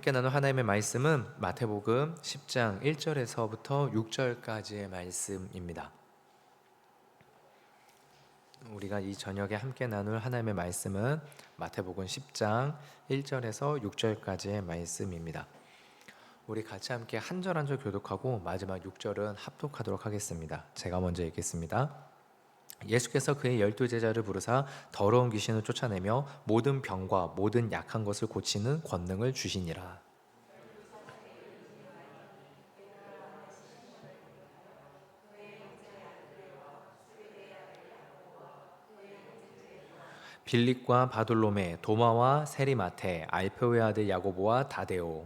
함께 나눌 하나님의 말씀은 마태복음 10장 1절에서부터 6절까지의 말씀입니다. 우리가 이 저녁에 함께 나눌 하나님의 말씀은 마태복음 10장 1절에서 6절까지의 말씀입니다. 우리 같이 함께 한 절 한 절 교독하고 마지막 6절은 합독하도록 하겠습니다. 제가 먼저 읽겠습니다. 예수께서 그의 12제자를 부르사 더러운 귀신을 쫓아내며 모든 병과 모든 약한 것을 고치는 권능을 주시니라. 빌립과 바돌로메, 도마와 세리마테, 알페오의 아들 야고보와 다데오.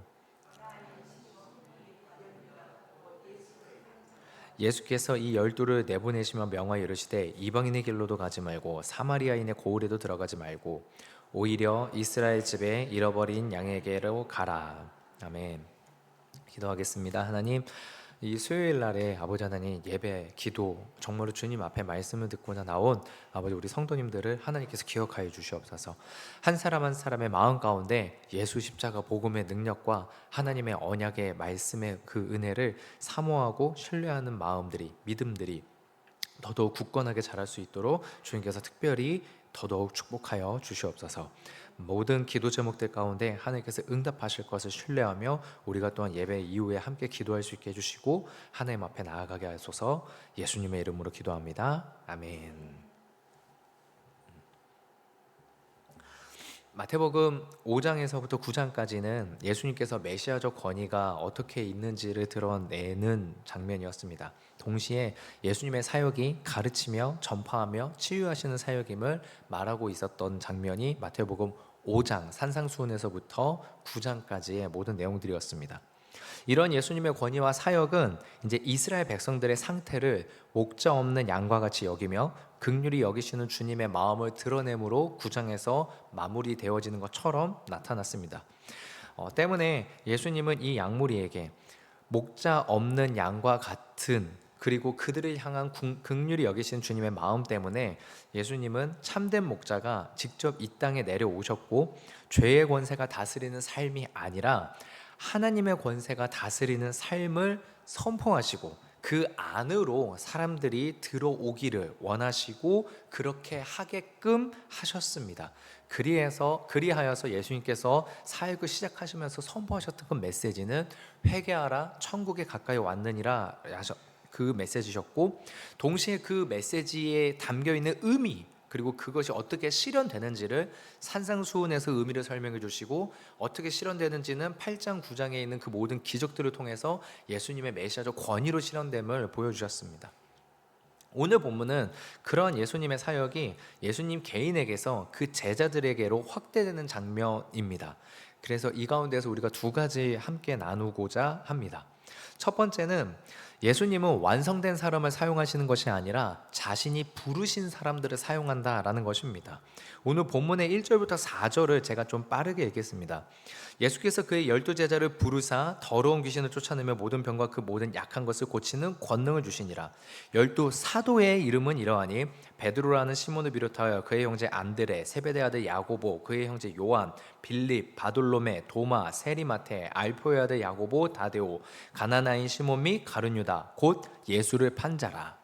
예수께서 이 12를 내보내시며 명하여 이르시되 이방인의 길로도 가지 말고 사마리아인의 고을에도 들어가지 말고 오히려 이스라엘 집에 잃어버린 양에게로 가라. 아멘. 기도하겠습니다. 하나님, 이 수요일 날에 아버지 하나님 예배, 기도, 정말로 주님 앞에 말씀을 듣고자 나온 아버지 우리 성도님들을 하나님께서 기억하여 주시옵소서. 한 사람 한 사람의 마음 가운데 예수 십자가 복음의 능력과 하나님의 언약의 말씀의 그 은혜를 사모하고 신뢰하는 마음들이, 믿음들이 더더욱 굳건하게 자랄 수 있도록 주님께서 특별히 더더욱 축복하여 주시옵소서. 모든 기도 제목들 가운데 하나님께서 응답하실 것을 신뢰하며 우리가 또한 예배 이후에 함께 기도할 수 있게 해주시고 하나님 앞에 나아가게 하소서. 예수님의 이름으로 기도합니다. 아멘. 마태복음 5장에서부터 9장까지는 예수님께서 메시아적 권위가 어떻게 있는지를 드러내는 장면이었습니다. 동시에 예수님의 사역이 가르치며 전파하며 치유하시는 사역임을 말하고 있었던 장면이 마태복음 5장 산상수훈에서부터 9장까지의 모든 내용들이었습니다. 이런 예수님의 권위와 사역은 이제 이스라엘 백성들의 상태를 목자 없는 양과 같이 여기며 긍휼히 여기시는 주님의 마음을 드러내므로 9장에서 마무리되어지는 것처럼 나타났습니다. 때문에 예수님은 이 양무리에게 목자 없는 양과 같은 그리고 그들을 향한 긍휼히 여기신 주님의 마음 때문에 예수님은 참된 목자가 직접 이 땅에 내려오셨고 죄의 권세가 다스리는 삶이 아니라 하나님의 권세가 다스리는 삶을 선포하시고 그 안으로 사람들이 들어오기를 원하시고 그렇게 하게끔 하셨습니다. 그리하여서 예수님께서 사역을 시작하시면서 선포하셨던 그 메시지는 회개하라 천국에 가까이 왔느니라 그 메시지셨고, 동시에 그 메시지에 담겨있는 의미 그리고 그것이 어떻게 실현되는지를 산상수훈에서 의미를 설명해 주시고 어떻게 실현되는지는 8장 9장에 있는 그 모든 기적들을 통해서 예수님의 메시아적 권위로 실현됨을 보여주셨습니다. 오늘 본문은 그러한 예수님의 사역이 예수님 개인에게서 그 제자들에게로 확대되는 장면입니다. 그래서 이 가운데서 우리가 두 가지 함께 나누고자 합니다. 첫 번째는 예수님은 완성된 사람을 사용하시는 것이 아니라 자신이 부르신 사람들을 사용한다라는 것입니다. 오늘 본문의 1절부터 4절을 제가 좀 빠르게 읽겠습니다. 예수께서 그의 12제자를 부르사 더러운 귀신을 쫓아내며 모든 병과 그 모든 약한 것을 고치는 권능을 주시니라. 12사도의 이름은 이러하니 베드로라는 시몬을 비롯하여 그의 형제 안드레, 세베대 아들 야고보, 그의 형제 요한, 빌립, 바돌로메, 도마, 세리마테, 알포의 아들 야고보, 다데오, 가나나인 시몬 및 가룟유다, 곧 예수를 판 자라.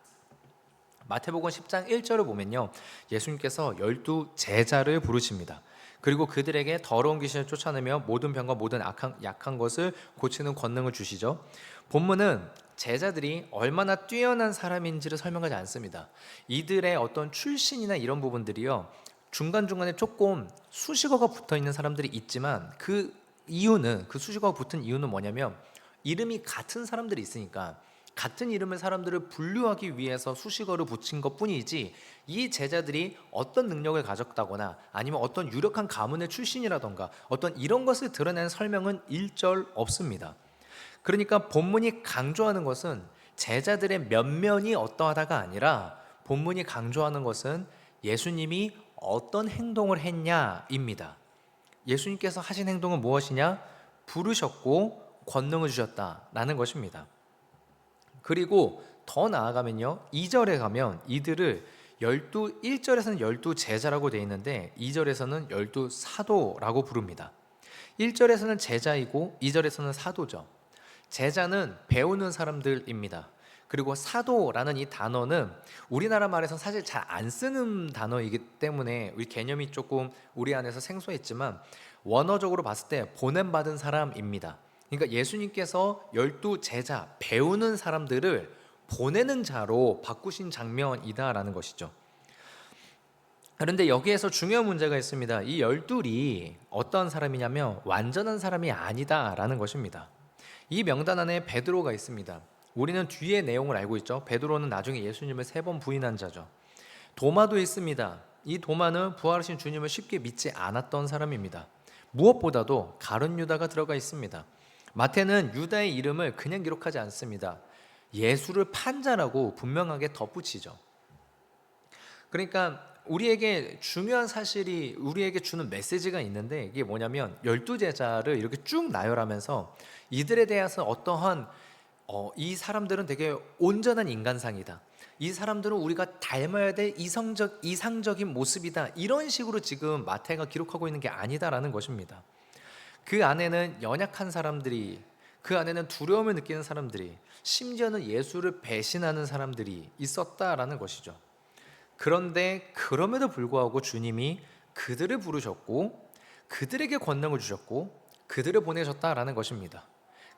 마태복음 10장 1절을 보면요, 예수님께서 12제자를 부르십니다. 그리고 그들에게 더러운 귀신을 쫓아내며 모든 병과 모든 약한 것을 고치는 권능을 주시죠. 본문은 제자들이 얼마나 뛰어난 사람인지를 설명하지 않습니다. 이들의 어떤 출신이나 이런 부분들이요, 중간중간에 조금 수식어가 붙어 있는 사람들이 있지만 그 수식어가 붙은 이유는 뭐냐면 이름이 같은 사람들이 있으니까 같은 이름의 사람들을 분류하기 위해서 수식어를 붙인 것 뿐이지 이 제자들이 어떤 능력을 가졌다거나 아니면 어떤 유력한 가문의 출신이라던가 어떤 이런 것을 드러내는 설명은 일절 없습니다. 그러니까 본문이 강조하는 것은 제자들의 면면이 어떠하다가 아니라 본문이 강조하는 것은 예수님이 어떤 행동을 했냐입니다. 예수님께서 하신 행동은 무엇이냐? 부르셨고 권능을 주셨다라는 것입니다. 그리고 더 나아가면요, 2절에 가면 이들을 1절에서는 12제자라고 되어 있는데 2절에서는 12사도라고 부릅니다. 1절에서는 제자이고 2절에서는 사도죠. 제자는 배우는 사람들입니다. 그리고 사도라는 이 단어는 우리나라 말에서 사실 잘 안 쓰는 단어이기 때문에 우리 개념이 조금 우리 안에서 생소했지만, 원어적으로 봤을 때 보냄받은 사람입니다. 그러니까 예수님께서 12제자, 배우는 사람들을 보내는 자로 바꾸신 장면이다라는 것이죠. 그런데 여기에서 중요한 문제가 있습니다. 이 12이 어떤 사람이냐면 완전한 사람이 아니다라는 것입니다. 이 명단 안에 베드로가 있습니다. 우리는 뒤에 내용을 알고 있죠. 베드로는 나중에 예수님을 3번 부인한 자죠. 도마도 있습니다. 이 도마는 부활하신 주님을 쉽게 믿지 않았던 사람입니다. 무엇보다도 가룟 유다가 들어가 있습니다. 마태는 유다의 이름을 그냥 기록하지 않습니다. 예수를 판 자라고 분명하게 덧붙이죠. 그러니까 우리에게 중요한 사실이, 우리에게 주는 메시지가 있는데, 이게 뭐냐면 12제자를 이렇게 쭉 나열하면서 이들에 대해서 어떠한 이 사람들은 되게 온전한 인간상이다, 이 사람들은 우리가 닮아야 될 이상적인 모습이다, 이런 식으로 지금 마태가 기록하고 있는 게 아니다라는 것입니다. 그 안에는 연약한 사람들이, 그 안에는 두려움을 느끼는 사람들이, 심지어는 예수를 배신하는 사람들이 있었다라는 것이죠. 그런데 그럼에도 불구하고 주님이 그들을 부르셨고 그들에게 권능을 주셨고 그들을 보내셨다라는 것입니다.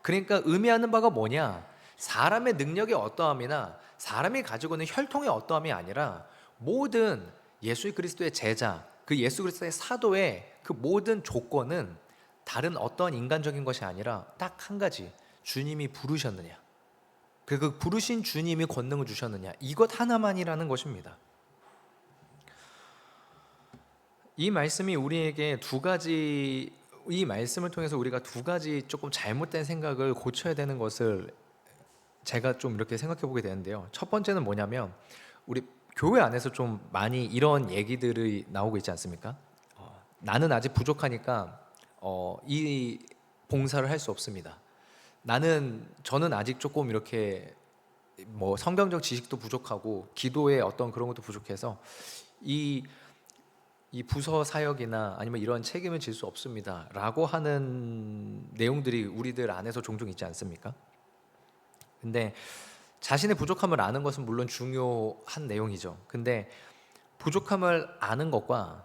그러니까 의미하는 바가 뭐냐? 사람의 능력의 어떠함이나 사람이 가지고 있는 혈통의 어떠함이 아니라 모든 예수 그리스도의 제자, 그 예수 그리스도의 사도의 그 모든 조건은 다른 어떠한 인간적인 것이 아니라 딱 한 가지, 주님이 부르셨느냐, 그 부르신 주님이 권능을 주셨느냐, 이것 하나만이라는 것입니다. 이 말씀이 우리에게 이 말씀을 통해서 우리가 2가지 조금 잘못된 생각을 고쳐야 되는 것을 제가 좀 이렇게 생각해 보게 되는데요. 첫 번째는 뭐냐면, 우리 교회 안에서 좀 많이 이런 얘기들이 나오고 있지 않습니까? 나는 아직 부족하니까 이 봉사를 할 수 없습니다. 저는 아직 조금 이렇게 뭐 성경적 지식도 부족하고 기도의 어떤 그런 것도 부족해서 이 부서 사역이나 아니면 이런 책임을 질 수 없습니다 라고 하는 내용들이 우리들 안에서 종종 있지 않습니까? 근데 자신의 부족함을 아는 것은 물론 중요한 내용이죠. 근데 부족함을 아는 것과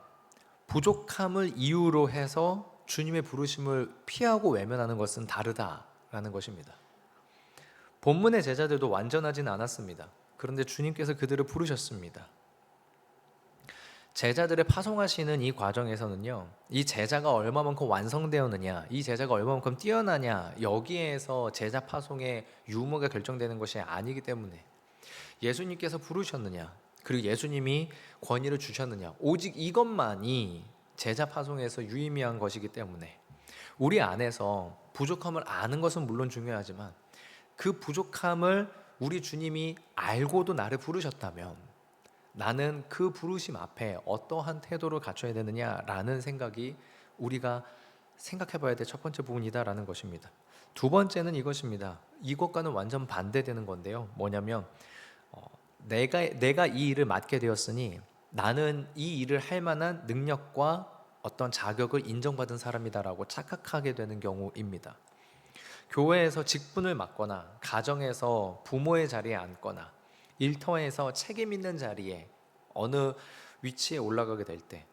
부족함을 이유로 해서 주님의 부르심을 피하고 외면하는 것은 다르다라는 것입니다. 본문의 제자들도 완전하지는 않았습니다. 그런데 주님께서 그들을 부르셨습니다. 제자들을 파송하시는 이 과정에서는요, 이 제자가 얼마만큼 완성되었느냐, 이 제자가 얼마만큼 뛰어나냐, 여기에서 제자 파송의 유무가 결정되는 것이 아니기 때문에, 예수님께서 부르셨느냐, 그리고 예수님이 권위를 주셨느냐, 오직 이것만이 제자 파송에서 유의미한 것이기 때문에, 우리 안에서 부족함을 아는 것은 물론 중요하지만 그 부족함을 우리 주님이 알고도 나를 부르셨다면 나는 그 부르심 앞에 어떠한 태도를 갖춰야 되느냐라는 생각이 우리가 생각해 봐야 될 첫 번째 부분이다라는 것입니다. 2번째는 이것입니다. 이것과는 완전 반대되는 건데요. 뭐냐면 내가 이 일을 맡게 되었으니 나는 이 일을 할 만한 능력과 어떤 자격을 인정받은 사람이다라고 착각하게 되는 경우입니다. 교회에서 직분을 맡거나 가정에서 부모의 자리에 앉거나 일터에서 책임 있는 자리에 어느 위치에 올라가게 될 때,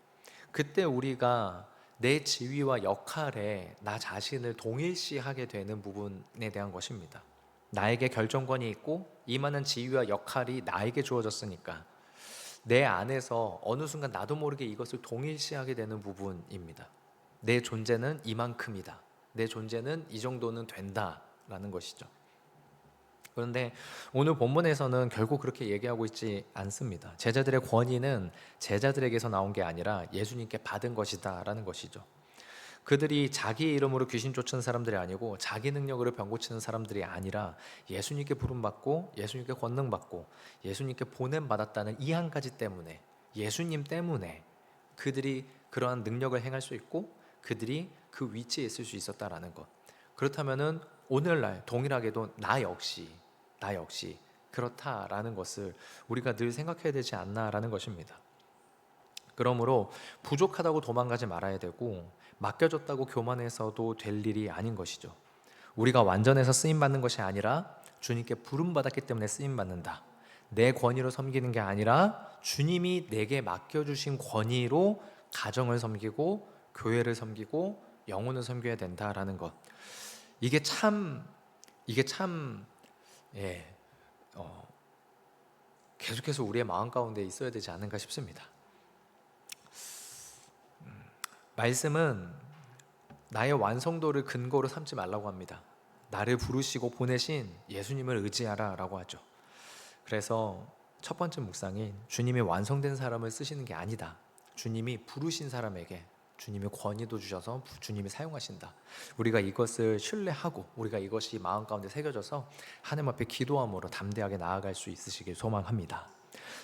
그때 우리가 내 지위와 역할에 나 자신을 동일시하게 되는 부분에 대한 것입니다. 나에게 결정권이 있고 이 많은 지위와 역할이 나에게 주어졌으니까 내 안에서 어느 순간 나도 모르게 이것을 동일시하게 되는 부분입니다. 내 존재는 이만큼이다, 내 존재는 이 정도는 된다라는 것이죠. 그런데 오늘 본문에서는 결국 그렇게 얘기하고 있지 않습니다. 제자들의 권위는 제자들에게서 나온 게 아니라 예수님께 받은 것이다라는 것이죠. 그들이 자기 이름으로 귀신 쫓은 사람들이 아니고 자기 능력으로 병 고치는 사람들이 아니라 예수님께 부름받고 예수님께 권능받고 예수님께 보냄받았다는 이 한 가지 때문에, 예수님 때문에 그들이 그러한 능력을 행할 수 있고 그들이 그 위치에 있을 수 있었다라는 것. 그렇다면은 오늘날 동일하게도 나 역시 그렇다라는 것을 우리가 늘 생각해야 되지 않나라는 것입니다. 그러므로 부족하다고 도망가지 말아야 되고, 맡겨줬다고 교만해서도 될 일이 아닌 것이죠. 우리가 완전해서 쓰임 받는 것이 아니라 주님께 부름 받았기 때문에 쓰임 받는다. 내 권위로 섬기는 게 아니라 주님이 내게 맡겨주신 권위로 가정을 섬기고 교회를 섬기고 영혼을 섬겨야 된다라는 것. 이게 참 예, 계속해서 우리의 마음 가운데 있어야 되지 않은가 싶습니다. 말씀은 나의 완성도를 근거로 삼지 말라고 합니다. 나를 부르시고 보내신 예수님을 의지하라 라고 하죠. 그래서 첫 번째 묵상인 주님이 완성된 사람을 쓰시는 게 아니다. 주님이 부르신 사람에게 주님이 권위도 주셔서 주님이 사용하신다. 우리가 이것을 신뢰하고 우리가 이것이 마음 가운데 새겨져서 하나님 앞에 기도함으로 담대하게 나아갈 수 있으시길 소망합니다.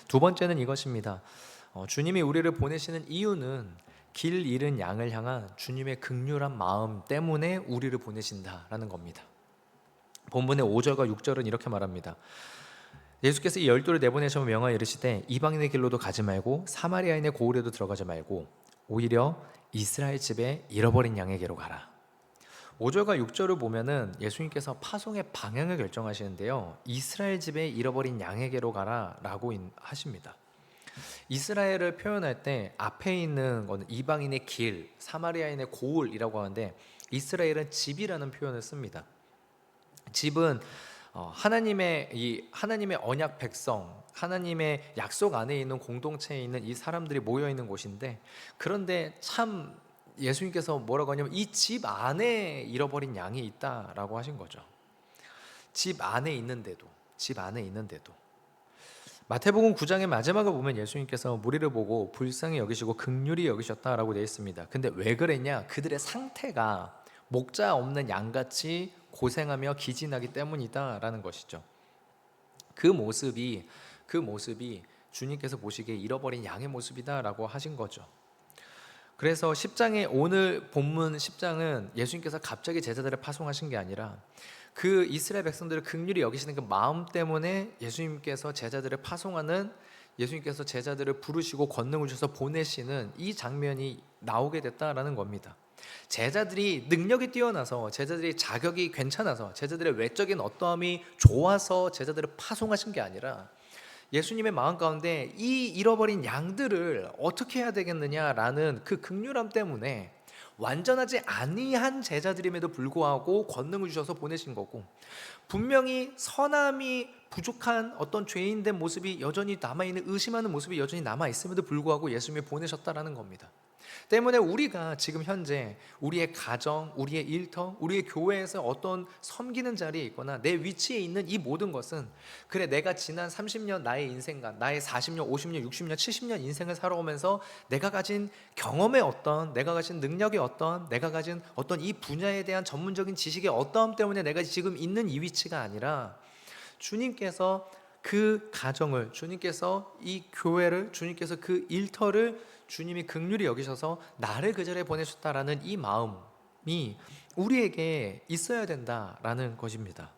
두 번째는 이것입니다. 주님이 우리를 보내시는 이유는 길 잃은 양을 향한 주님의 긍휼한 마음 때문에 우리를 보내신다라는 겁니다. 본문의 5절과 6절은 이렇게 말합니다. 예수께서 이 열두를 내보내시며 명하여 이르시되 이방인의 길로도 가지 말고 사마리아인의 고을에도 들어가지 말고 오히려 이스라엘 집에 잃어버린 양에게로 가라. 5절과 6절을 보면은 예수님께서 파송의 방향을 결정하시는데요, 이스라엘 집에 잃어버린 양에게로 가라 라고 하십니다. 이스라엘을 표현할 때 앞에 있는 것은 이방인의 길, 사마리아인의 고을이라고 하는데 이스라엘은 집이라는 표현을 씁니다. 집은 하나님의 언약 백성, 하나님의 약속 안에 있는 공동체에 있는 이 사람들이 모여 있는 곳인데, 그런데 참 예수님께서 뭐라고 하냐면 이 집 안에 잃어버린 양이 있다라고 하신 거죠. 집 안에 있는데도 마태복음 9장의 마지막을 보면 예수님께서 무리를 보고 불쌍히 여기시고 긍휼히 여기셨다라고 되어 있습니다. 근데 왜 그랬냐? 그들의 상태가 목자 없는 양같이 고생하며 기진하기 때문이다라는 것이죠. 그 모습이 주님께서 보시기에 잃어버린 양의 모습이다라고 하신 거죠. 그래서 10장의 오늘 본문 10장은 예수님께서 갑자기 제자들을 파송하신 게 아니라 그 이스라엘 백성들을 긍휼히 여기시는 그 마음 때문에 예수님께서 제자들을 파송하는, 예수님께서 제자들을 부르시고 권능을 주셔서 보내시는 이 장면이 나오게 됐다라는 겁니다. 제자들이 능력이 뛰어나서, 제자들이 자격이 괜찮아서, 제자들의 외적인 어떠함이 좋아서 제자들을 파송하신 게 아니라 예수님의 마음 가운데 이 잃어버린 양들을 어떻게 해야 되겠느냐라는 그 긍휼함 때문에 완전하지 아니한 제자들임에도 불구하고 권능을 주셔서 보내신 거고, 분명히 선함이 부족한 어떤 죄인된 모습이 여전히 남아있는, 의심하는 모습이 여전히 남아있음에도 불구하고 예수님이 보내셨다라는 겁니다. 때문에 우리가 지금 현재 우리의 가정, 우리의 일터, 우리의 교회에서 어떤 섬기는 자리에 있거나 내 위치에 있는 이 모든 것은, 그래 내가 지난 30년 나의 인생관, 나의 40년, 50년, 60년, 70년 인생을 살아오면서 내가 가진 경험의 어떤, 내가 가진 능력의 어떤, 내가 가진 어떤 이 분야에 대한 전문적인 지식의 어떠함 때문에 내가 지금 있는 이 위치가 아니라 주님께서 그 가정을, 주님께서 이 교회를, 주님께서 그 일터를 주님이 긍휼히 여기셔서 나를 그 자리에 보내셨다라는 이 마음이 우리에게 있어야 된다라는 것입니다.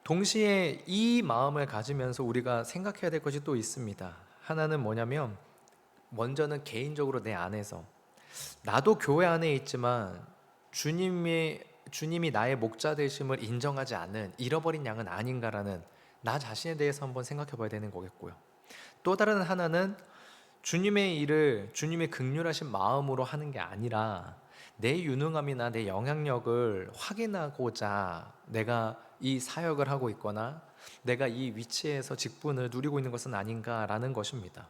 동시에 이 마음을 가지면서 우리가 생각해야 될 것이 또 있습니다. 하나는 뭐냐면, 먼저는 개인적으로 내 안에서, 나도 교회 안에 있지만 주님이 나의 목자 되심을 인정하지 않는 잃어버린 양은 아닌가라는 나 자신에 대해서 한번 생각해 봐야 되는 거겠고요. 또 다른 하나는 주님의 일을 주님의 긍휼하신 마음으로 하는 게 아니라 내 유능함이나 내 영향력을 확인하고자 내가 이 사역을 하고 있거나 내가 이 위치에서 직분을 누리고 있는 것은 아닌가라는 것입니다.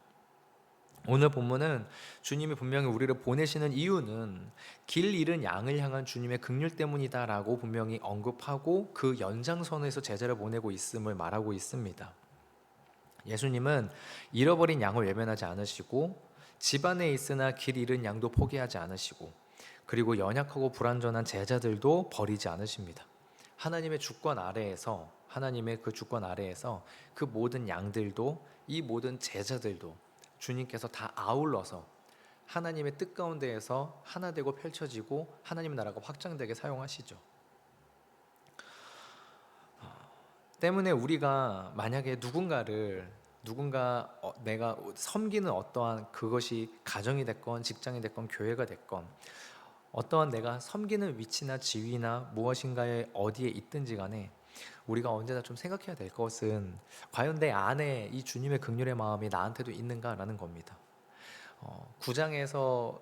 오늘 본문은 주님이 분명히 우리를 보내시는 이유는 길 잃은 양을 향한 주님의 긍휼 때문이다라고 분명히 언급하고 그 연장선에서 제자를 보내고 있음을 말하고 있습니다. 예수님은 잃어버린 양을 외면하지 않으시고 집안에 있으나 길 잃은 양도 포기하지 않으시고, 그리고 연약하고 불완전한 제자들도 버리지 않으십니다. 하나님의 주권 아래에서, 하나님의 그 주권 아래에서 그 모든 양들도, 이 모든 제자들도 주님께서 다 아울러서 하나님의 뜻 가운데에서 하나 되고 펼쳐지고 하나님의 나라가 확장되게 사용하시죠. 때문에 우리가 만약에 누군가를 누군가 내가 섬기는 어떠한 그것이 가정이 됐건 직장이 됐건 교회가 됐건 어떠한 내가 섬기는 위치나 지위나 무엇인가에 어디에 있든지 간에 우리가 언제나 좀 생각해야 될 것은 과연 내 안에 이 주님의 긍휼의 마음이 나한테도 있는가라는 겁니다. 9장에서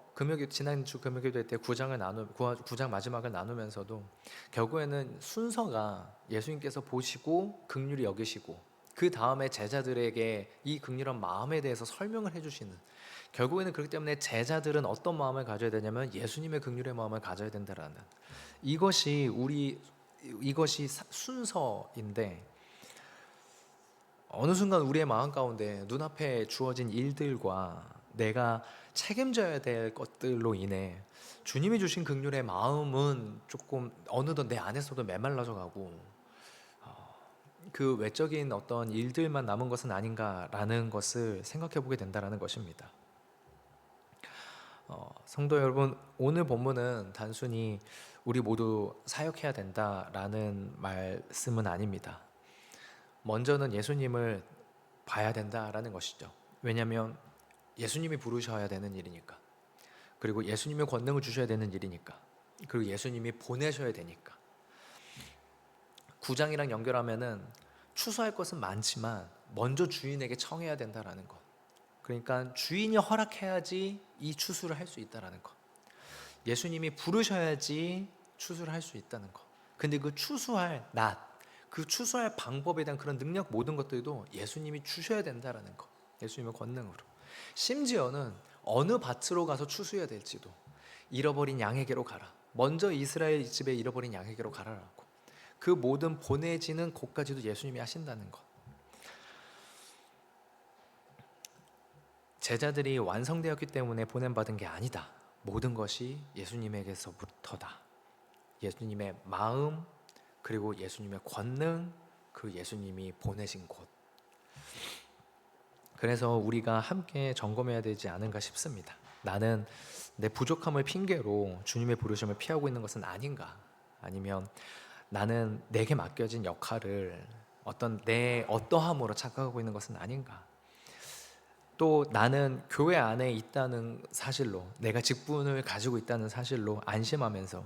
지난주 금요기도 때 9장 마지막을 나누면서도 결국에는 순서가 예수님께서 보시고 긍휼히 여기시고 그 다음에 제자들에게 이 긍휼한 마음에 대해서 설명을 해주시는, 결국에는 그렇기 때문에 제자들은 어떤 마음을 가져야 되냐면 예수님의 긍휼의 마음을 가져야 된다라는 이것이 순서인데, 어느 순간 우리의 마음 가운데 눈앞에 주어진 일들과 내가 책임져야 될 것들로 인해 주님이 주신 긍휼의 마음은 조금 어느덧 내 안에서도 메말라져 가고 그 외적인 어떤 일들만 남은 것은 아닌가라는 것을 생각해 보게 된다라는 것입니다. 성도 여러분, 오늘 본문은 단순히 우리 모두 사역해야 된다라는 말씀은 아닙니다. 먼저는 예수님을 봐야 된다라는 것이죠. 왜냐하면 예수님이 부르셔야 되는 일이니까, 그리고 예수님의 권능을 주셔야 되는 일이니까, 그리고 예수님이 보내셔야 되니까. 9장이랑 연결하면은 추수할 것은 많지만 먼저 주인에게 청해야 된다라는 것. 그러니까 주인이 허락해야지 이 추수를 할 수 있다라는 것. 예수님이 부르셔야지 추수를 할 수 있다는 것. 근데 그 추수할 그 추수할 방법에 대한 그런 능력 모든 것들도 예수님이 주셔야 된다라는 것. 예수님의 권능으로. 심지어는 어느 밭으로 가서 추수해야 될지도, 잃어버린 양에게로 가라. 먼저 이스라엘 집에 잃어버린 양에게로 가라라고. 그 모든 보내지는 곳까지도 예수님이 하신다는 것. 제자들이 완성되었기 때문에 보냄받은 게 아니다. 모든 것이 예수님에게서부터다. 예수님의 마음, 그리고 예수님의 권능, 그 예수님이 보내신 곳. 그래서 우리가 함께 점검해야 되지 않은가 싶습니다. 나는 내 부족함을 핑계로 주님의 부르심을 피하고 있는 것은 아닌가? 아니면 나는 내게 맡겨진 역할을 내 어떠함으로 착각하고 있는 것은 아닌가? 또 나는 교회 안에 있다는 사실로, 내가 직분을 가지고 있다는 사실로 안심하면서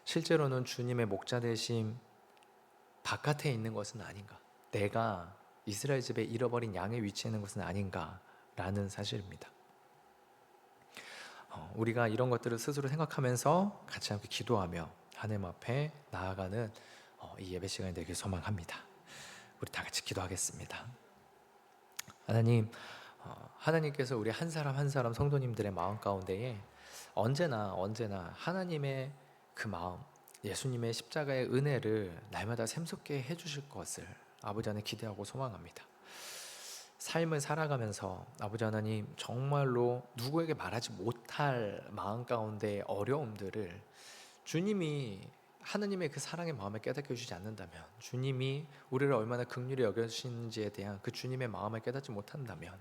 실제로는 주님의 목자 되심 바깥에 있는 것은 아닌가? 내가 이스라엘 집에 잃어버린 양에 위치해 있는 것은 아닌가라는 사실입니다. 우리가 이런 것들을 스스로 생각하면서 같이 함께 기도하며 하나님 앞에 나아가는 이 예배 시간이 되길 소망합니다. 우리 다 같이 기도하겠습니다. 하나님, 하나님께서 우리 한 사람 한 사람 성도님들의 마음 가운데에 언제나 하나님의 그 마음, 예수님의 십자가의 은혜를 날마다 샘솟게 해주실 것을 아버지 안에 기대하고 소망합니다. 삶을 살아가면서 아버지 하나님, 정말로 누구에게 말하지 못할 마음 가운데 어려움들을 주님이 하나님의 그 사랑의 마음을 깨닫게 해주지 않는다면, 주님이 우리를 얼마나 긍휼히 여겨주시는지에 대한 그 주님의 마음을 깨닫지 못한다면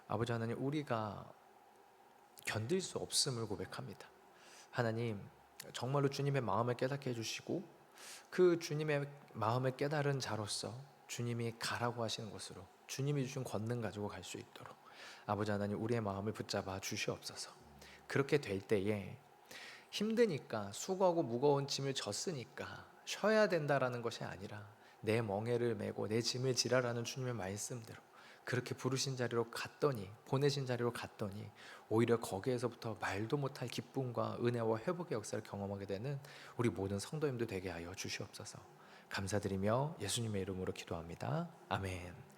아버지 하나님, 우리가 견딜 수 없음을 고백합니다. 하나님, 정말로 주님의 마음을 깨닫게 해주시고 그 주님의 마음을 깨달은 자로서 주님이 가라고 하시는 곳으로 주님이 주신 권능 가지고 갈 수 있도록 아버지 하나님, 우리의 마음을 붙잡아 주시옵소서. 그렇게 될 때에 힘드니까, 수고하고 무거운 짐을 졌으니까 쉬어야 된다라는 것이 아니라 내 멍에를 메고 내 짐을 지라라는 주님의 말씀대로 그렇게 부르신 자리로 갔더니, 보내신 자리로 갔더니 오히려 거기에서부터 말도 못할 기쁨과 은혜와 회복의 역사를 경험하게 되는 우리 모든 성도님들 되게 하여 주시옵소서. 감사드리며 예수님의 이름으로 기도합니다. 아멘.